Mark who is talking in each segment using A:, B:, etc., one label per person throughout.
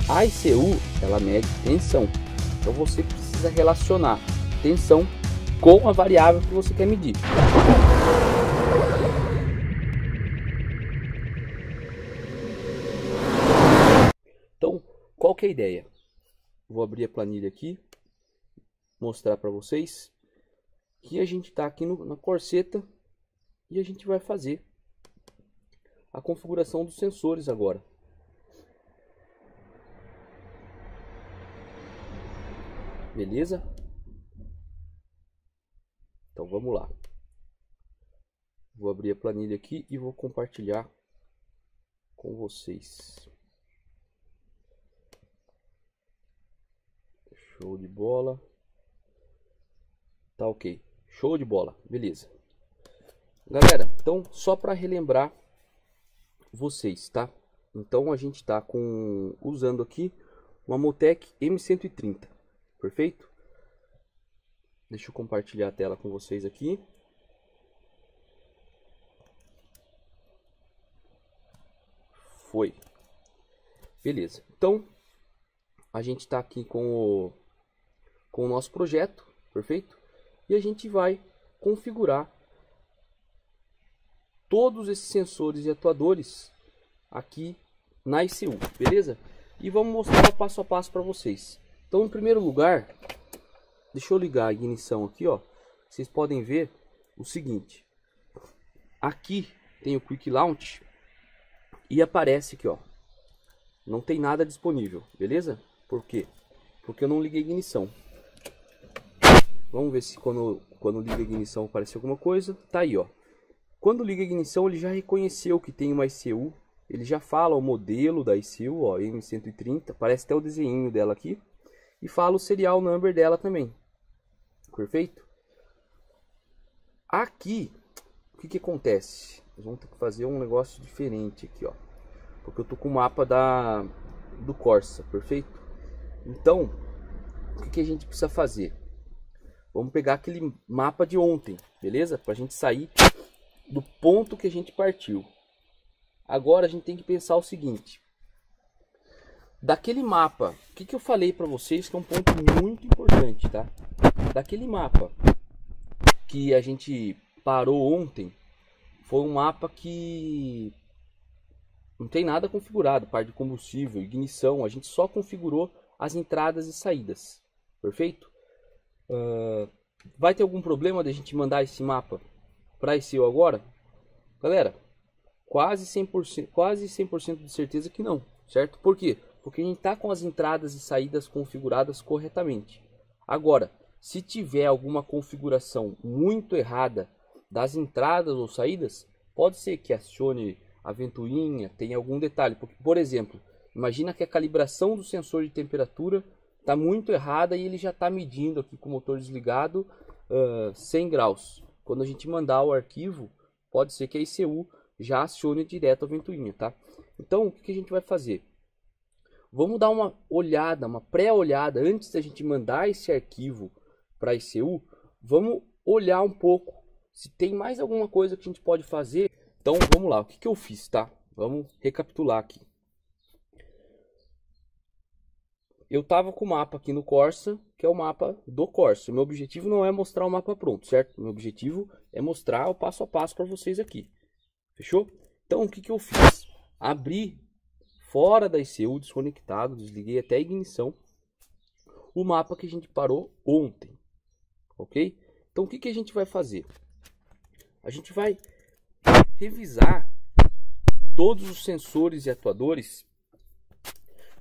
A: A ICU, ela mede tensão. Então você precisa relacionar tensão com a variável que você quer medir. Então, qual que é a ideia? Vou abrir a planilha aqui, mostrar para vocês que a gente está aqui na corseta e a gente vai fazer a configuração dos sensores agora. Beleza? Então vamos lá. Vou abrir a planilha aqui e vou compartilhar com vocês. Show de bola. Tá ok. Show de bola. Beleza. Galera, então só para relembrar vocês, tá? Então a gente tá usando aqui uma Motec M130. Perfeito? Deixa eu compartilhar a tela com vocês aqui. Foi. Beleza. Então a gente está aqui com o nosso projeto, perfeito? E a gente vai configurar todos esses sensores e atuadores aqui na ICU, beleza? E vamos mostrar o passo a passo para vocês. Então, em primeiro lugar, deixa eu ligar a ignição aqui, ó. Vocês podem ver o seguinte. Aqui tem o Quick Launch e aparece aqui, ó. Não tem nada disponível, beleza? Por quê? Porque eu não liguei a ignição. Vamos ver se quando liga a ignição aparece alguma coisa. Tá aí, ó. Quando liga a ignição, ele já reconheceu que tem uma ICU. Ele já fala o modelo da ICU, ó, M130. Aparece até o desenho dela aqui. E fala o serial number dela também. Perfeito? Aqui, o que acontece? Nós vamos ter que fazer um negócio diferente aqui, ó. Porque eu tô com o mapa do Corsa, perfeito? Então, o que a gente precisa fazer? Vamos pegar aquele mapa de ontem, beleza? Pra gente sair do ponto que a gente partiu. Agora a gente tem que pensar o seguinte. Daquele mapa, o que eu falei para vocês que é um ponto muito importante, tá? Daquele mapa que a gente parou ontem, foi um mapa que não tem nada configurado, parte de combustível, ignição, a gente só configurou as entradas e saídas, perfeito? Vai ter algum problema de a gente mandar esse mapa para ICU agora? Galera, quase 100% de certeza que não, certo? Por quê? Porque a gente está com as entradas e saídas configuradas corretamente. Agora, se tiver alguma configuração muito errada das entradas ou saídas, pode ser que acione a ventoinha, tenha algum detalhe. Por exemplo, imagina que a calibração do sensor de temperatura está muito errada e ele já está medindo aqui com o motor desligado 100 graus. Quando a gente mandar o arquivo, pode ser que a ICU já acione direto a ventoinha, tá? Então, o que a gente vai fazer? Vamos dar uma olhada, uma pré-olhada, antes da gente mandar esse arquivo para a ICU, vamos olhar um pouco se tem mais alguma coisa que a gente pode fazer. Então, vamos lá, o que eu fiz, tá? Vamos recapitular aqui. Eu tava com o mapa aqui no Corsa, que é o mapa do Corsa. Meu objetivo não é mostrar o mapa pronto, certo? Meu objetivo é mostrar o passo a passo para vocês aqui. Fechou? Então, o que eu fiz? Abri fora da ICU, desconectado, desliguei até a ignição, o mapa que a gente parou ontem, ok? Então, o que a gente vai fazer? A gente vai revisar todos os sensores e atuadores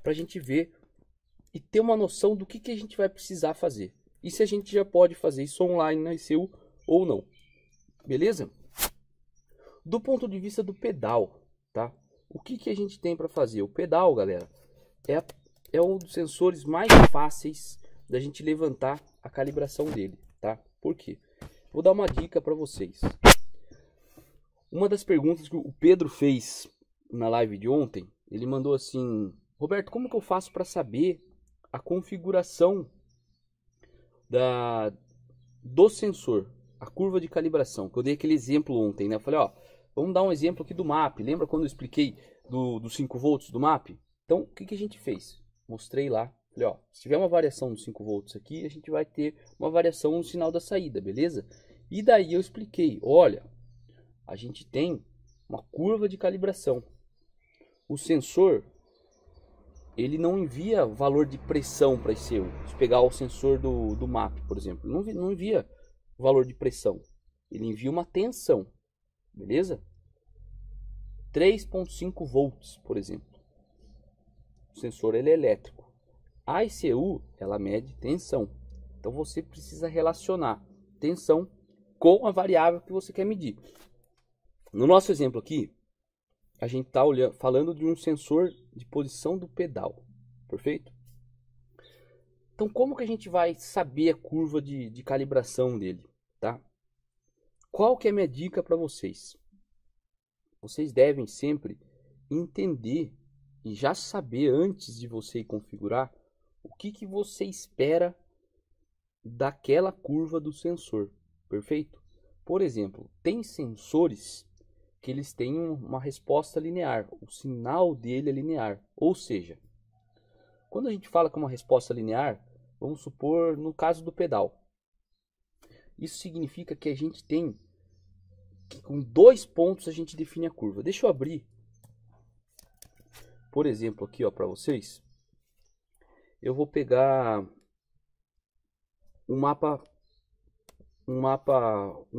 A: para a gente ver e ter uma noção do que a gente vai precisar fazer. E se a gente já pode fazer isso online na ICU ou não. Beleza? Do ponto de vista do pedal, tá? O que a gente tem para fazer? O pedal, galera, é um dos sensores mais fáceis da gente levantar a calibração dele, tá? Por quê? Vou dar uma dica para vocês. Uma das perguntas que o Pedro fez na live de ontem, ele mandou assim: Roberto, como que eu faço para saber a configuração do sensor, a curva de calibração? Que eu dei aquele exemplo ontem, né? Eu falei, ó, vamos dar um exemplo aqui do MAP. Lembra quando eu expliquei dos 5 volts do MAP? Então, o que a gente fez? mostrei lá. Falei, ó, se tiver uma variação dos 5 volts aqui, a gente vai ter uma variação no sinal da saída, beleza? E daí eu expliquei, olha, a gente tem uma curva de calibração. O sensor, ele não envia valor de pressão para esse ECU. Se pegar o sensor do MAP, por exemplo, não envia valor de pressão. Ele envia uma tensão, beleza? 3.5 volts, por exemplo. O sensor ele é elétrico. A ECU, ela mede tensão. Então você precisa relacionar tensão com a variável que você quer medir. No nosso exemplo aqui, a gente está falando de um sensor de posição do pedal, perfeito? Então como que a gente vai saber a curva de calibração dele, tá? Qual que é a minha dica para vocês? Vocês devem sempre entender e já saber antes de você configurar o que você espera daquela curva do sensor, perfeito? Por exemplo, tem sensores que eles têm uma resposta linear, o sinal dele é linear, ou seja, quando a gente fala com uma resposta linear, vamos supor no caso do pedal, isso significa que a gente tem que com 2 pontos a gente define a curva. Deixa eu abrir, por exemplo, aqui ó, para vocês. Eu vou pegar um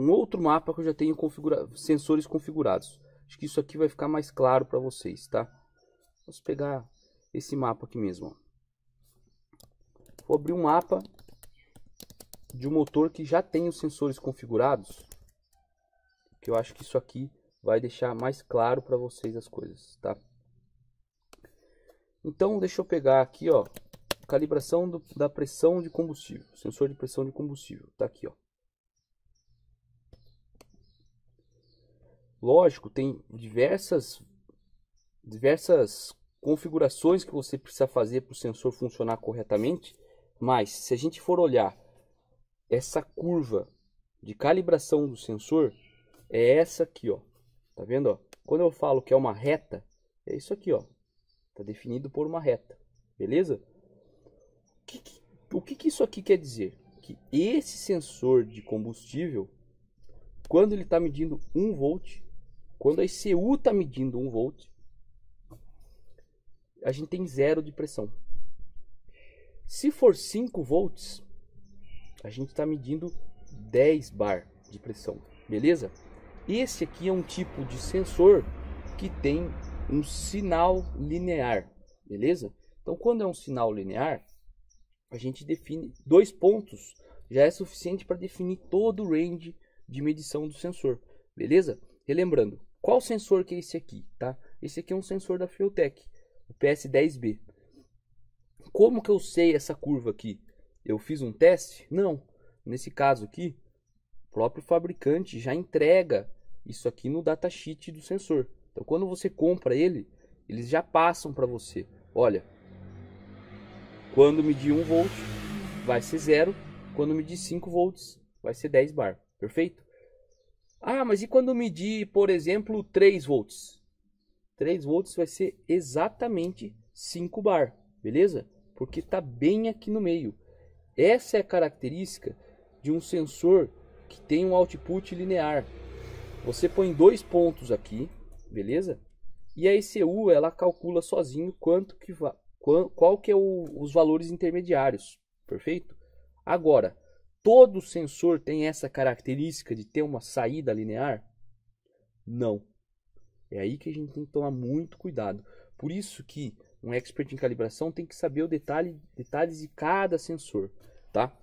A: outro mapa que eu já tenho sensores configurados. Acho que isso aqui vai ficar mais claro para vocês, tá? Vamos pegar esse mapa aqui mesmo. Ó. Vou abrir um mapa de um motor que já tem os sensores configurados, que eu acho que isso aqui vai deixar mais claro para vocês as coisas, tá? Então, deixa eu pegar aqui, ó, calibração da pressão de combustível, sensor de pressão de combustível, tá aqui, ó. Lógico, tem diversas configurações que você precisa fazer para o sensor funcionar corretamente, mas se a gente for olhar essa curva de calibração do sensor, é essa aqui, ó. Tá vendo, ó? Quando eu falo que é uma reta, é isso aqui, ó. Tá definido por uma reta, beleza? O que isso aqui quer dizer? Que esse sensor de combustível, quando ele está medindo 1 volt, quando a ECU está medindo 1 volt, a gente tem 0 de pressão. Se for 5 volts, a gente está medindo 10 bar de pressão, beleza? Esse aqui é um tipo de sensor que tem um sinal linear, beleza? Então, quando é um sinal linear, a gente define 2 pontos, já é suficiente para definir todo o range de medição do sensor, beleza? Relembrando, qual sensor que é esse aqui, tá? Esse aqui é um sensor da Feeltech, o PS10B. Como que eu sei essa curva aqui? Eu fiz um teste? Não. Nesse caso aqui, o próprio fabricante já entrega isso aqui no datasheet do sensor. Então, quando você compra ele, eles já passam para você. Olha, quando medir 1 volt, vai ser 0. Quando medir 5 volts, vai ser 10 bar. Perfeito? Ah, mas e quando medir, por exemplo, 3 volts? 3 volts vai ser exatamente 5 bar. Beleza? Porque está bem aqui no meio. Essa é a característica de um sensor que tem um output linear. Você põe 2 pontos aqui, beleza? E a ECU ela calcula sozinho qual que é os valores intermediários, perfeito? Agora, todo sensor tem essa característica de ter uma saída linear? Não. É aí que a gente tem que tomar muito cuidado. Por isso que um expert em calibração tem que saber o detalhes de cada sensor, tá?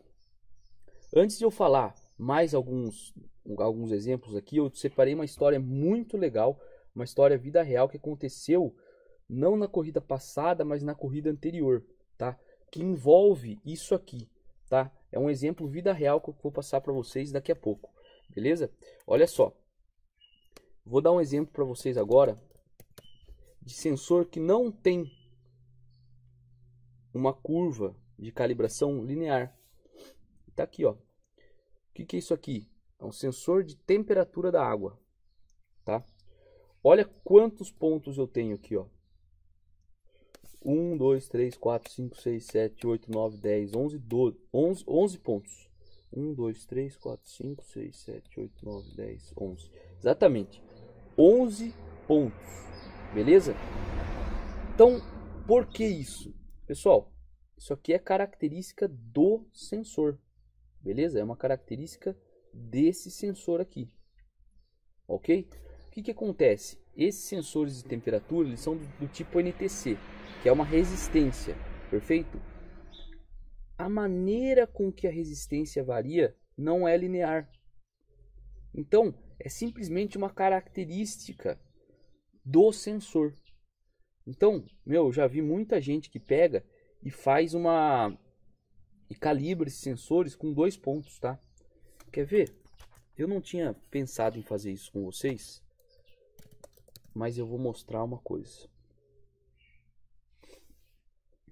A: Antes de eu falar mais alguns exemplos aqui, eu separei uma história muito legal, uma história vida real que aconteceu não na corrida passada, mas na corrida anterior, tá? Que envolve isso aqui, tá? É um exemplo vida real que eu vou passar para vocês daqui a pouco, beleza? Olha só, vou dar um exemplo para vocês agora de sensor que não tem uma curva de calibração linear. Tá aqui, ó. O que é isso aqui? É um sensor de temperatura da água, tá? Olha quantos pontos eu tenho aqui, ó. 1, 2, 3, 4, 5, 6, 7, 8, 9, 10, 11, 12, 11 pontos. 1, 2, 3, 4, 5, 6, 7, 8, 9, 10, 11. Exatamente. 11 pontos. Beleza? Então, por que isso? Pessoal, isso aqui é característica do sensor. Beleza? É uma característica desse sensor aqui. Ok? O que acontece? Esses sensores de temperatura, eles são do tipo NTC, que é uma resistência. Perfeito? A maneira com que a resistência varia não é linear. Então, é simplesmente uma característica do sensor. Então, eu já vi muita gente que pega e faz e calibra esses sensores com 2 pontos, tá? Quer ver? Eu não tinha pensado em fazer isso com vocês, mas eu vou mostrar uma coisa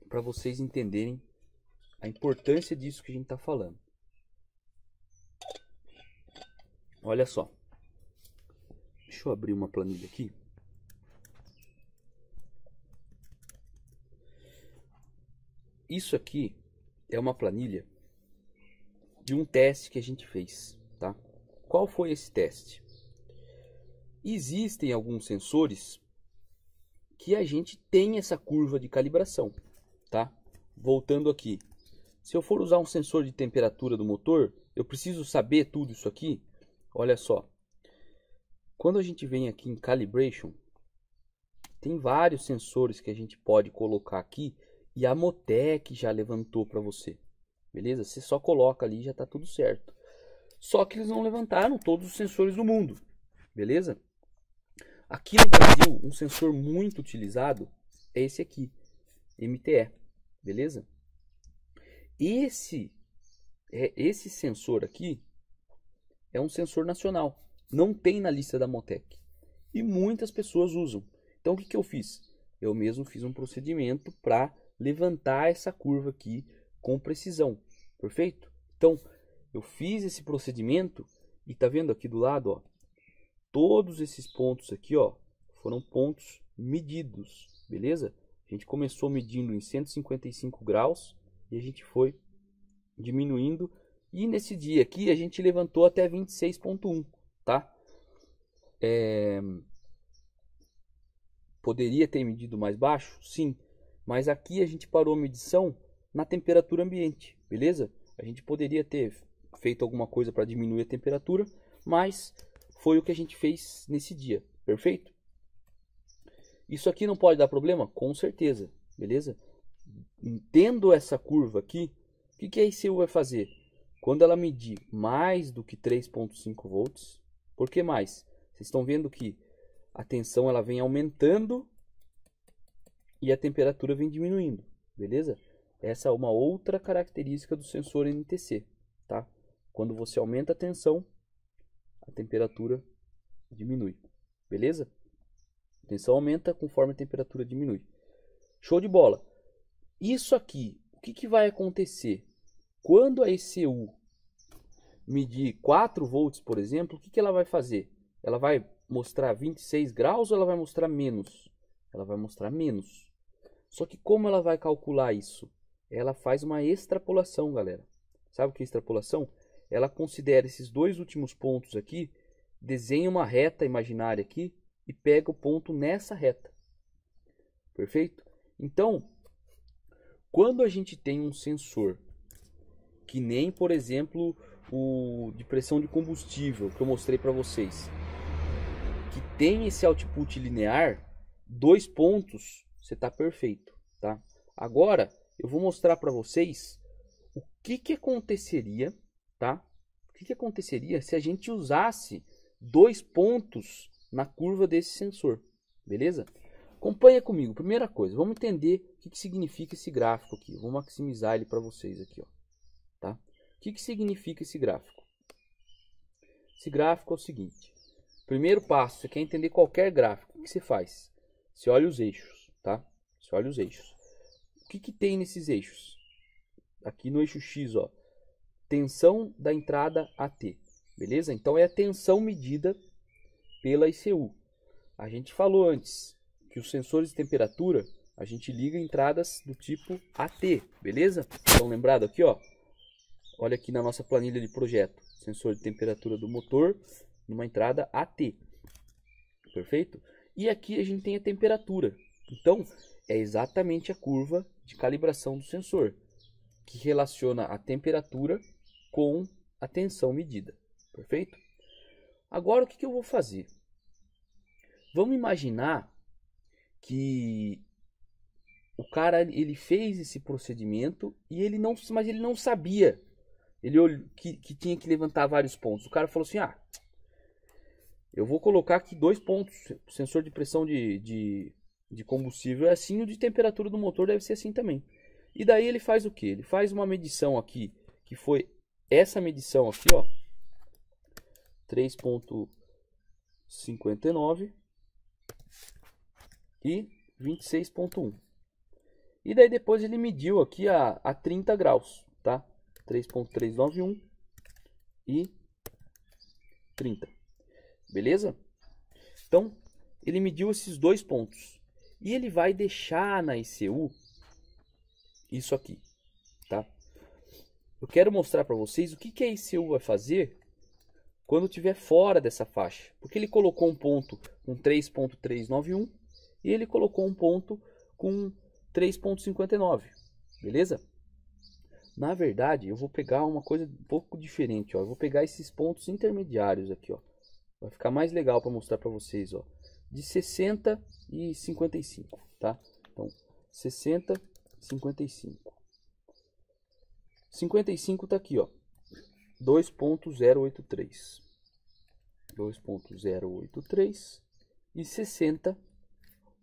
A: para vocês entenderem a importância disso que a gente está falando. Olha só. Deixa eu abrir uma planilha aqui. Isso aqui é uma planilha de um teste que a gente fez, tá? Qual foi esse teste? Existem alguns sensores que a gente tem essa curva de calibração, tá? Voltando aqui. Se eu for usar um sensor de temperatura do motor, eu preciso saber tudo isso aqui. Olha só. Quando a gente vem aqui em Calibration, tem vários sensores que a gente pode colocar aqui e a Motec já levantou para você. Beleza? Você só coloca ali e já está tudo certo. Só que eles não levantaram todos os sensores do mundo. Beleza? Aqui no Brasil, um sensor muito utilizado é esse aqui, MTE. Beleza? Esse sensor aqui é um sensor nacional. Não tem na lista da Motec. E muitas pessoas usam. Então o que eu fiz? Eu mesmo fiz um procedimento para levantar essa curva aqui com precisão. Perfeito? Então eu fiz esse procedimento e tá vendo aqui do lado, ó, todos esses pontos aqui, ó, foram pontos medidos, beleza? A gente começou medindo em 155 graus e a gente foi diminuindo. E nesse dia aqui a gente levantou até 26.1, tá? Poderia ter medido mais baixo? Sim. Mas aqui a gente parou a medição na temperatura ambiente, beleza? A gente poderia ter feito alguma coisa para diminuir a temperatura, mas foi o que a gente fez nesse dia, perfeito? Isso aqui não pode dar problema? Com certeza, beleza? Tendo essa curva aqui, o que a ICU vai fazer? Quando ela medir mais do que 3.5 volts, por que mais? Vocês estão vendo que a tensão ela vem aumentando e a temperatura vem diminuindo, beleza? Essa é uma outra característica do sensor NTC, tá? Quando você aumenta a tensão, a temperatura diminui, beleza? A tensão aumenta conforme a temperatura diminui. Show de bola! Isso aqui, o que vai acontecer? Quando a ECU medir 4 volts, por exemplo, o que ela vai fazer? Ela vai mostrar 26 graus ou ela vai mostrar menos? Ela vai mostrar menos. Só que como ela vai calcular isso? Ela faz uma extrapolação, galera. Sabe o que é extrapolação? Ela considera esses dois últimos pontos aqui, desenha uma reta imaginária aqui e pega o ponto nessa reta. Perfeito? Então, quando a gente tem um sensor, que nem, por exemplo, o de pressão de combustível, que eu mostrei para vocês, que tem esse output linear, 2 pontos, você está perfeito, tá? Agora, eu vou mostrar para vocês o que aconteceria, tá? O que aconteceria se a gente usasse 2 pontos na curva desse sensor, beleza? Acompanha comigo. Primeira coisa, vamos entender o que significa esse gráfico aqui. Vou maximizar ele para vocês aqui, ó, tá? O que significa esse gráfico? Esse gráfico é o seguinte. Primeiro passo, você quer entender qualquer gráfico, o que você faz? Você olha os eixos, tá? Você olha os eixos. O que tem nesses eixos? Aqui no eixo X, ó, tensão da entrada AT, beleza? Então é a tensão medida pela ICU. A gente falou antes que os sensores de temperatura, a gente liga entradas do tipo AT, beleza? Então lembrado aqui, ó, olha aqui na nossa planilha de projeto, sensor de temperatura do motor numa entrada AT, perfeito? E aqui a gente tem a temperatura, então é exatamente a curva de calibração do sensor, que relaciona a temperatura com a tensão medida, perfeito? Agora o que eu vou fazer? Vamos imaginar que o cara ele fez esse procedimento e mas ele não sabia que tinha que levantar vários pontos. O cara falou assim, eu vou colocar aqui 2 pontos, o sensor de pressão de combustível é assim, o de temperatura do motor deve ser assim também. E daí ele faz o que? Ele faz uma medição aqui, que foi essa medição aqui, ó, 3.59 e 26.1. E daí depois ele mediu aqui a 30 graus, tá? 3.391 e 30. Beleza? Então, ele mediu esses 2 pontos. E ele vai deixar na ECU isso aqui, tá? Eu quero mostrar para vocês o que a ECU vai fazer quando estiver fora dessa faixa. Porque ele colocou um ponto com 3.391 e ele colocou um ponto com 3.59, beleza? Na verdade, eu vou pegar uma coisa um pouco diferente, ó. Eu vou pegar esses pontos intermediários aqui, ó. Vai ficar mais legal para mostrar para vocês, ó. De 60 e 55, tá? Então, 60, 55. 55 tá aqui, ó. 2.083. 2.083 e 60,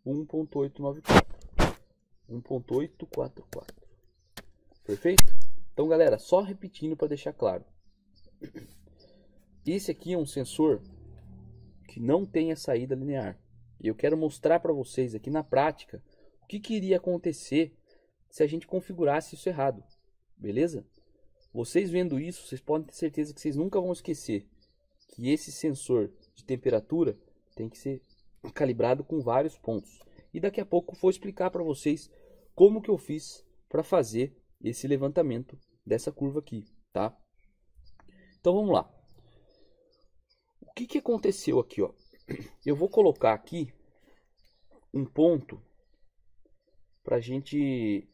A: 1.894. 1.844. Perfeito? Então, galera, só repetindo para deixar claro. Esse aqui é um sensor que não tem a saída linear. E eu quero mostrar para vocês aqui na prática o que iria acontecer se a gente configurasse isso errado. Beleza? Vocês vendo isso, vocês podem ter certeza que vocês nunca vão esquecer que esse sensor de temperatura tem que ser calibrado com vários pontos. E daqui a pouco eu vou explicar para vocês como que eu fiz para fazer esse levantamento dessa curva aqui, tá? Então vamos lá. O que aconteceu aqui, ó? Eu vou colocar aqui um ponto pra gente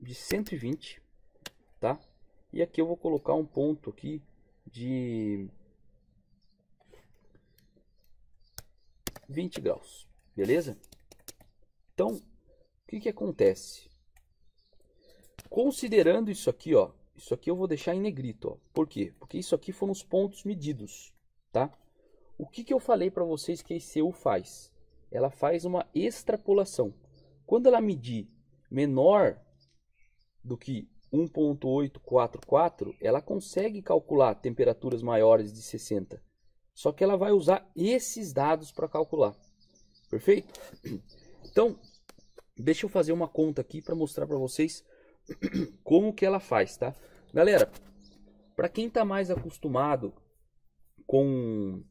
A: de 120, tá? E aqui eu vou colocar um ponto aqui de 20 graus, beleza? Então, o que acontece? Considerando isso aqui, ó, isso aqui eu vou deixar em negrito, ó. Por quê? Porque isso aqui foram os pontos medidos, tá? O que eu falei para vocês que a ECU faz? Ela faz uma extrapolação. Quando ela medir menor do que 1.844, ela consegue calcular temperaturas maiores de 60. Só que ela vai usar esses dados para calcular. Perfeito? Então, deixa eu fazer uma conta aqui para mostrar para vocês como que ela faz, tá? Galera, para quem está mais acostumado com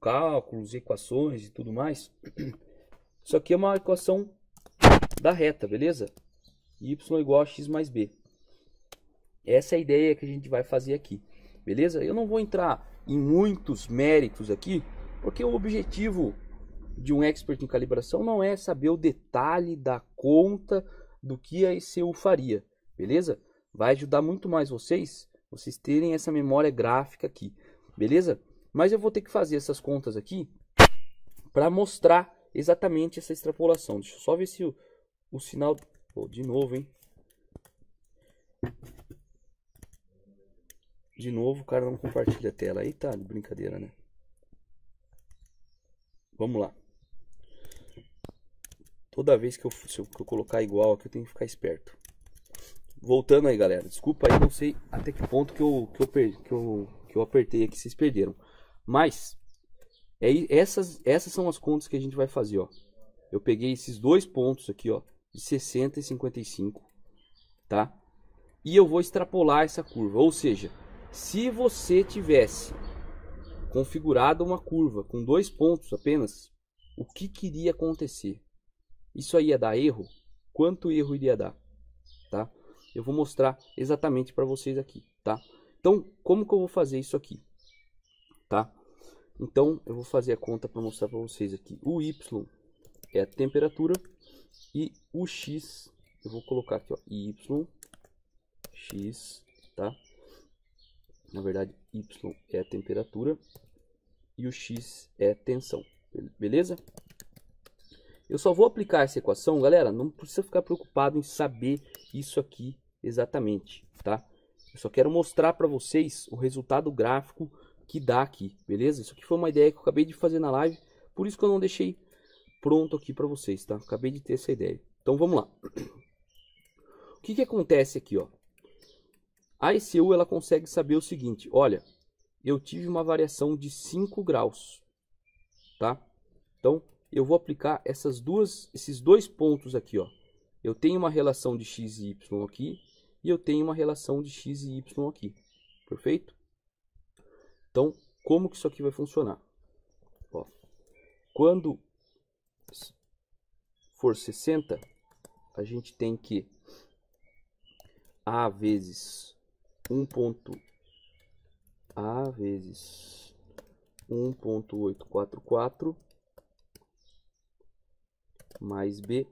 A: cálculos, equações e tudo mais, isso aqui é uma equação da reta, beleza? Y igual a x mais b. Essa é a ideia que a gente vai fazer aqui, beleza? Eu não vou entrar em muitos méritos aqui, porque o objetivo de um expert em calibração não é saber o detalhe da conta do que a ECU faria, beleza? Vai ajudar muito mais vocês terem essa memória gráfica aqui, beleza? Mas eu vou ter que fazer essas contas aqui para mostrar exatamente essa extrapolação. Deixa eu só ver se o sinal... Oh, de novo, hein? De novo, o cara não compartilha a tela. Aí tá de brincadeira, né? Vamos lá. Toda vez que eu colocar igual aqui, eu tenho que ficar esperto. Voltando aí, galera. Desculpa aí, não sei até que ponto que eu apertei aqui, vocês perderam. Mas, essas são as contas que a gente vai fazer, ó. Eu peguei esses 2 pontos aqui, ó, de 60 e 55, tá? E eu vou extrapolar essa curva, ou seja, se você tivesse configurado uma curva com 2 pontos apenas, o que iria acontecer? isso aí ia dar erro? Quanto erro iria dar? Tá? Eu vou mostrar exatamente para vocês aqui, tá? Então, como que eu vou fazer isso aqui? Tá? Então, eu vou fazer a conta para mostrar para vocês aqui. O Y é a temperatura e o X, eu vou colocar aqui, ó, Y, X, tá? Na verdade, Y é a temperatura e o X é a tensão, beleza? Eu só vou aplicar essa equação, galera, não precisa ficar preocupado em saber isso aqui exatamente, tá? Eu só quero mostrar para vocês o resultado gráfico que dá aqui, beleza? Isso aqui foi uma ideia que eu acabei de fazer na live, por isso que eu não deixei pronto aqui para vocês, tá? Acabei de ter essa ideia. Então vamos lá. O que que acontece aqui, ó? A ECU ela consegue saber o seguinte, olha, eu tive uma variação de 5 graus, tá? Então eu vou aplicar esses dois pontos aqui, ó. Eu tenho uma relação de x e y aqui e eu tenho uma relação de x e y aqui, perfeito? Então, como que isso aqui vai funcionar? Ó, quando for 60, a gente tem que A vezes 1.844 mais B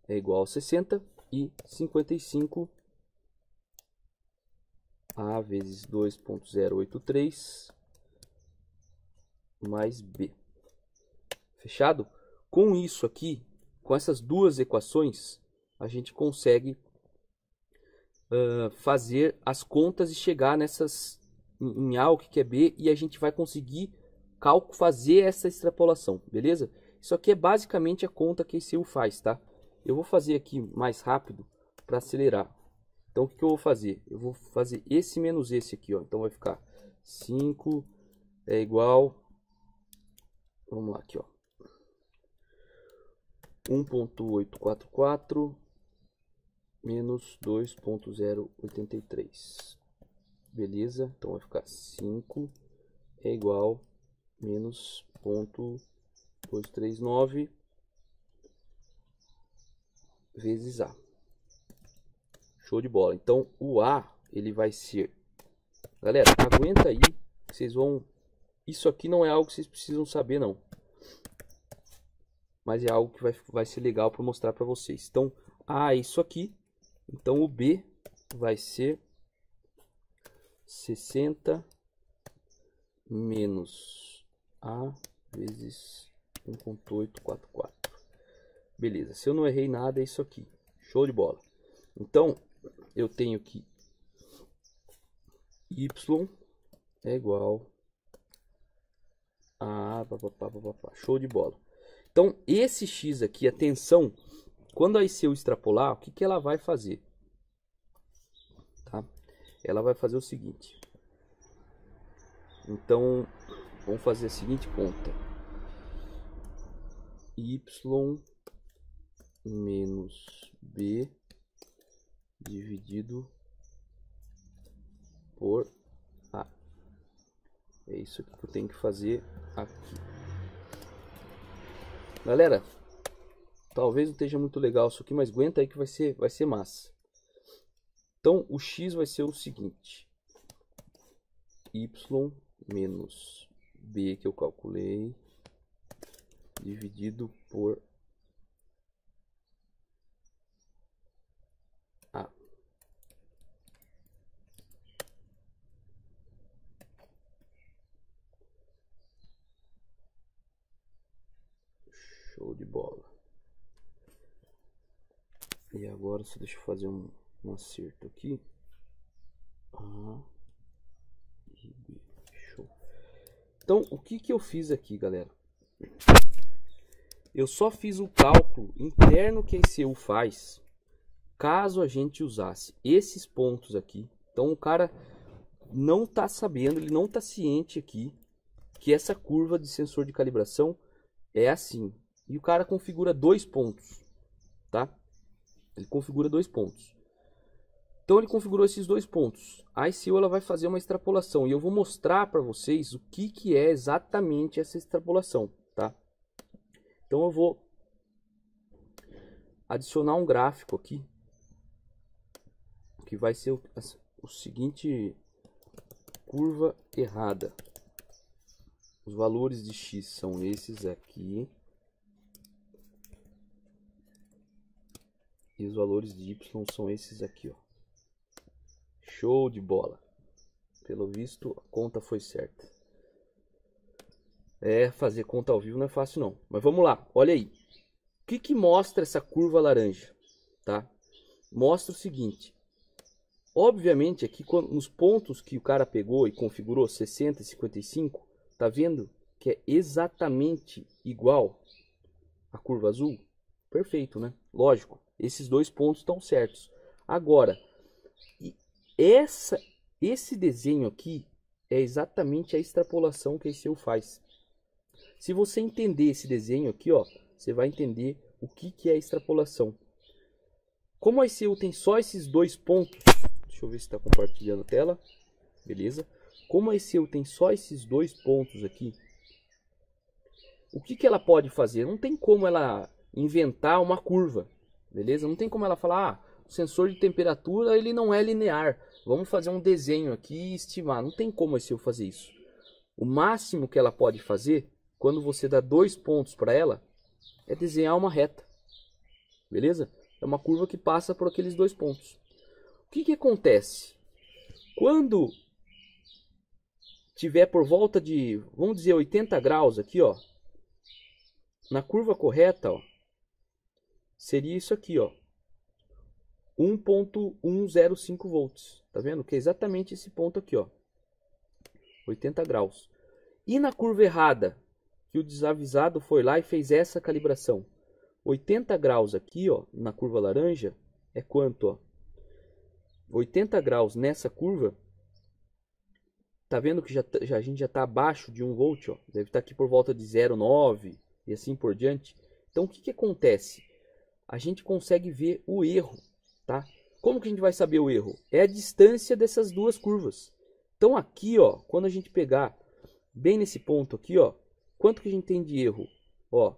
A: é igual a 60 e 55 A vezes 2.083 mais B. Fechado? Com isso aqui, com essas duas equações, a gente consegue fazer as contas e chegar em A, o que é B, e a gente vai conseguir fazer essa extrapolação, beleza? Isso aqui é basicamente a conta que a ECU faz, tá? Eu vou fazer aqui mais rápido para acelerar. Então o que eu vou fazer? Eu vou fazer esse menos esse aqui, ó. Então vai ficar 5 é igual, vamos lá aqui, ó, 1.844 menos 2.083, beleza? Então vai ficar 5 é igual menos 0.239 vezes A. Show de bola. Então o A ele vai ser, galera, aguenta aí, vocês vão, isso aqui não é algo que vocês precisam saber não, mas é algo que vai ser legal para mostrar para vocês. Então A é isso aqui, então o B vai ser 60 menos A vezes 1.844. Beleza, se eu não errei nada é isso aqui. Show de bola. Então eu tenho que Y é igual a show de bola. Então esse X aqui, a tensão, quando a ECU extrapolar, o que que ela vai fazer? Tá? Ela vai fazer o seguinte. Então vamos fazer a seguinte conta: Y menos B dividido por A. É isso que eu tenho que fazer aqui. Galera, talvez não esteja muito legal isso aqui, mas aguenta aí que vai ser massa. Então o X vai ser o seguinte: Y menos B que eu calculei dividido por A. Show de bola. E agora só deixa eu fazer um acerto aqui. A e B. Show. Então o que eu fiz aqui, galera? Eu só fiz o cálculo interno que a ECU faz caso a gente usasse esses pontos aqui. Então o cara não está sabendo, ele não está ciente aqui que essa curva de sensor de calibração é assim. E o cara configura 2 pontos, tá? Ele configura 2 pontos. Então ele configurou esses 2 pontos. A ECU ela vai fazer uma extrapolação e eu vou mostrar para vocês o que é exatamente essa extrapolação, tá? Então eu vou adicionar um gráfico aqui, que vai ser o seguinte: curva errada. Os valores de x são esses aqui. E os valores de y são esses aqui, ó. Show de bola. Pelo visto, a conta foi certa. Fazer conta ao vivo não é fácil não. Mas vamos lá, olha aí. O que mostra essa curva laranja? Tá? Mostra o seguinte. Obviamente, aqui nos pontos que o cara pegou e configurou 60 e 55, tá vendo que é exatamente igual à curva azul? Perfeito, né? Lógico, esses dois pontos estão certos. Agora, esse desenho aqui é exatamente a extrapolação que a ICU faz. Se você entender esse desenho aqui, ó, você vai entender o que é a extrapolação. Como a ICU tem só esses dois pontos, deixa eu ver se está compartilhando a tela, beleza? Como a ICU tem só esses dois pontos aqui, o que ela pode fazer? Não tem como ela inventar uma curva, beleza? Não tem como ela falar, o sensor de temperatura ele não é linear, vamos fazer um desenho aqui e estimar. Não tem como a ICU fazer isso. O máximo que ela pode fazer, quando você dá dois pontos para ela, é desenhar uma reta, beleza? É uma curva que passa por aqueles dois pontos. O que acontece? Quando tiver por volta de, vamos dizer, 80 graus aqui, ó, na curva correta, ó, seria isso aqui, ó, 1.105 volts. Tá vendo? Que é exatamente esse ponto aqui, ó, 80 graus. E na curva errada, que o desavisado foi lá e fez essa calibração, 80 graus aqui, ó, na curva laranja, é quanto, ó? 80 graus nessa curva, tá vendo que a gente já está abaixo de 1 volt, ó? Deve estar aqui por volta de 0,9 e assim por diante. Então o que acontece? A gente consegue ver o erro, tá? Como que a gente vai saber o erro? É a distância dessas duas curvas. Então aqui, ó, quando a gente pegar bem nesse ponto aqui, ó, quanto que a gente tem de erro? Ó,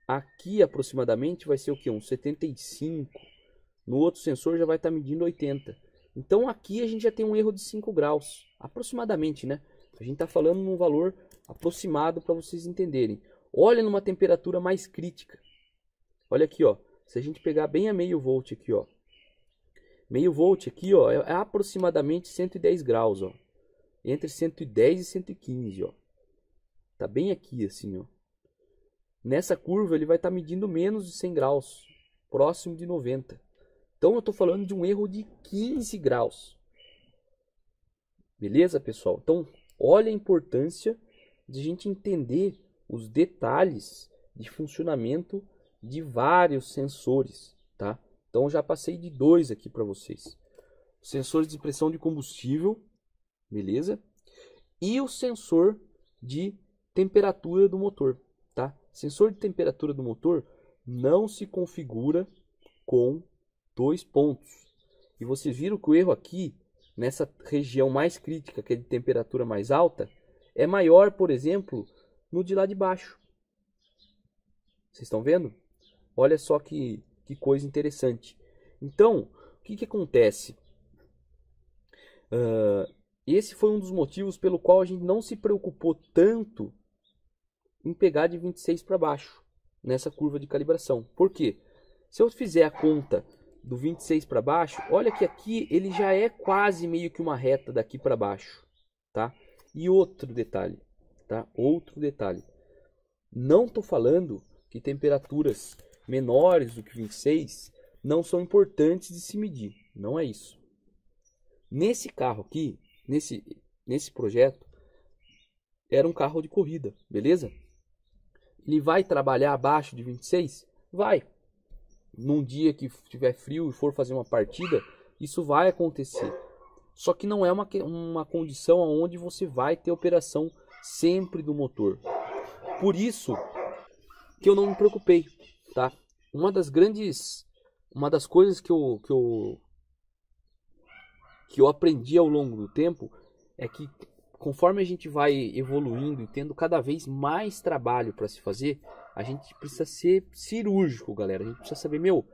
A: aqui aproximadamente vai ser o que? Uns 75. No outro sensor já vai estar medindo 80. Então aqui a gente já tem um erro de 5 graus, aproximadamente, né? A gente está falando num valor aproximado para vocês entenderem. Olha numa temperatura mais crítica. Olha aqui, ó. Se a gente pegar bem a meio volt aqui, ó. Meio volt aqui, ó, é aproximadamente 110 graus, ó. Entre 110 e 115, ó. Tá bem aqui, assim, ó. Nessa curva ele vai estar medindo menos de 100 graus, próximo de 90. Então eu estou falando de um erro de 15 graus. Beleza, pessoal? Então, olha a importância de a gente entender os detalhes de funcionamento de vários sensores, tá? Então, eu já passei de dois aqui para vocês. Sensores de pressão de combustível, beleza? E o sensor de temperatura do motor, tá? Sensor de temperatura do motor não se configura com dois pontos. E vocês viram que o erro aqui, nessa região mais crítica, que é de temperatura mais alta, é maior, por exemplo, no de lá de baixo. Vocês estão vendo? Olha só que coisa interessante. Então, o que acontece? Esse foi um dos motivos pelo qual a gente não se preocupou tanto em pegar de 26 para baixo, nessa curva de calibração. Por quê? Se eu fizer a conta do 26 para baixo, olha que aqui ele já é quase meio que uma reta daqui para baixo, tá? E outro detalhe, tá? Outro detalhe. Não estou falando que temperaturas menores do que 26 não são importantes de se medir. Não é isso. Nesse carro aqui, nesse projeto, era um carro de corrida, beleza? Ele vai trabalhar abaixo de 26? Vai. Num dia que estiver frio e for fazer uma partida, isso vai acontecer. Só que não é uma condição onde você vai ter operação sempre do motor. Por isso que eu não me preocupei, tá? Uma das coisas que eu aprendi ao longo do tempo é que conforme a gente vai evoluindo e tendo cada vez mais trabalho para se fazer, A gente precisa ser cirúrgico, galera. A gente precisa saber, meu,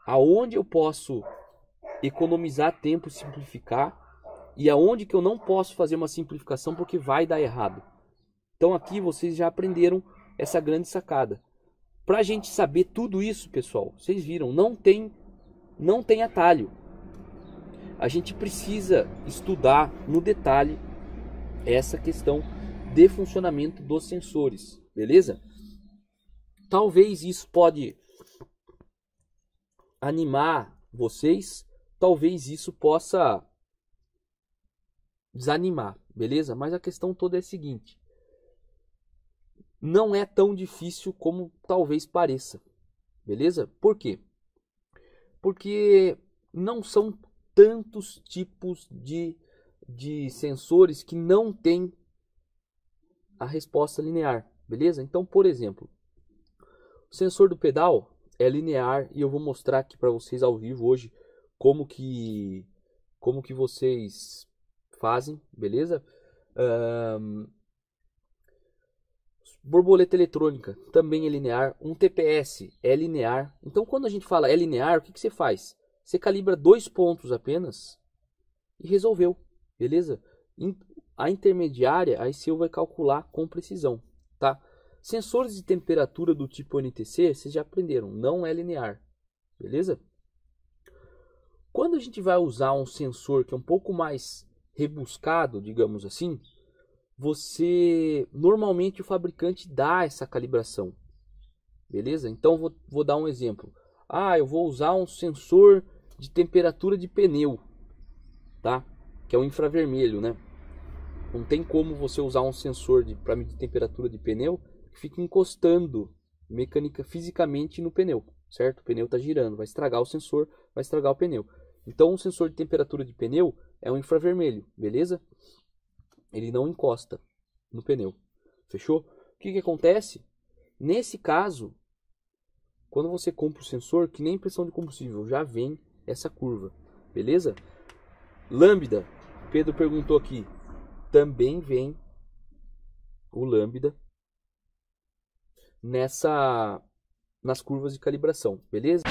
A: aonde eu posso economizar tempo, simplificar, e aonde que eu não posso fazer uma simplificação porque vai dar errado. Então aqui vocês já aprenderam essa grande sacada. Pra gente saber tudo isso, pessoal, vocês viram, não tem atalho. A gente precisa estudar no detalhe essa questão de funcionamento dos sensores, beleza? Talvez isso pode animar vocês, talvez isso possa desanimar, beleza? Mas a questão toda é a seguinte: não é tão difícil como talvez pareça, beleza? Por quê? Porque não são tantos tipos de sensores que não tem a resposta linear, beleza? Então, por exemplo, o sensor do pedal é linear e eu vou mostrar aqui para vocês ao vivo hoje como que vocês fazem, beleza? Borboleta eletrônica também é linear, um TPS é linear. Então, quando a gente fala é linear, o que você faz? Você calibra 2 pontos apenas e resolveu, beleza? A intermediária, a ECU vai calcular com precisão, tá? Sensores de temperatura do tipo NTC, vocês já aprenderam, não é linear, beleza? Quando a gente vai usar um sensor que é um pouco mais rebuscado, digamos assim, normalmente o fabricante dá essa calibração, beleza? Então vou dar um exemplo. Eu vou usar um sensor de temperatura de pneu, tá? Que é o infravermelho, né? Não tem como você usar um sensor para medir temperatura de pneu que fique encostando fisicamente no pneu, certo? O pneu está girando, vai estragar o sensor, vai estragar o pneu. Então, um sensor de temperatura de pneu é um infravermelho, beleza? Ele não encosta no pneu, fechou? O que acontece? Nesse caso, quando você compra o sensor, que nem pressão de combustível, já vem essa curva, beleza? Lambda, Pedro perguntou aqui, também vem o lambda nas curvas de calibração, beleza?